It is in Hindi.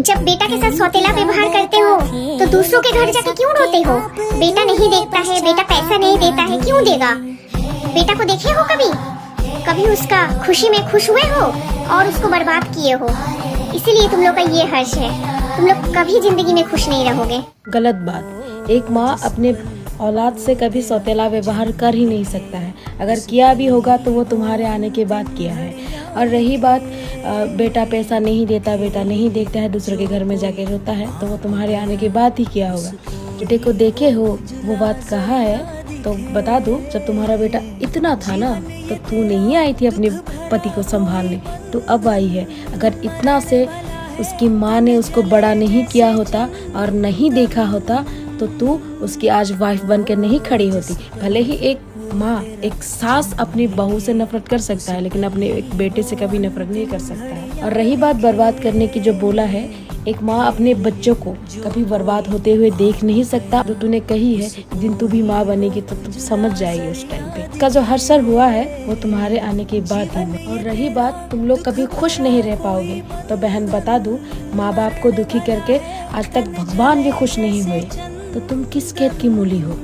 जब बेटा के साथ सौतेला व्यवहार करते हो तो दूसरों के घर जाके क्यों रोते हो? बेटा नहीं देखता है, बेटा पैसा नहीं देता है, क्यों देगा? बेटा को देखे हो कभी? कभी उसका खुशी में खुश हुए हो और उसको बर्बाद किए हो? इसीलिए तुम लोग का ये हर्ष है, तुम लोग कभी जिंदगी में खुश नहीं रहोगे। गलत बात। एक माँ अपने औलाद से कभी सौतेला व्यवहार कर ही नहीं सकता है। अगर किया भी होगा तो वो तुम्हारे आने के बाद किया है। और रही बात बेटा पैसा नहीं देता, बेटा नहीं देखता है, दूसरे के घर में जाके रोता है, तो वो तुम्हारे आने के बाद ही किया होगा। बेटे को देखे हो वो बात कहा है तो बता दो, जब तुम्हारा बेटा इतना था ना तो तू नहीं आई थी अपने पति को संभालने, तो अब आई है। अगर इतना से उसकी माँ ने उसको बड़ा नहीं किया होता और नहीं देखा होता तो तू उसकी आज वाइफ बनकर नहीं खड़ी होती। भले ही एक माँ, एक सास अपनी बहू से नफरत कर सकता है, लेकिन अपने एक बेटे से कभी नफरत नहीं कर सकता है। और रही बात बर्बाद करने की, जो बोला है, एक माँ अपने बच्चों को कभी बर्बाद होते हुए देख नहीं सकता। जो तूने कही है, दिन तू भी माँ बनेगी तो तू समझ जाएगी उस टाइम पे। इसका जो हर्षर हुआ है वो तुम्हारे आने के बाद ही हुआ। और रही बात तुम लोग कभी खुश नहीं रह पाओगे, तो बहन बता दूं, माँ बाप को दुखी करके आज तक भगवान भी खुश नहीं हुए, तो तुम किस खेत की मूली हो?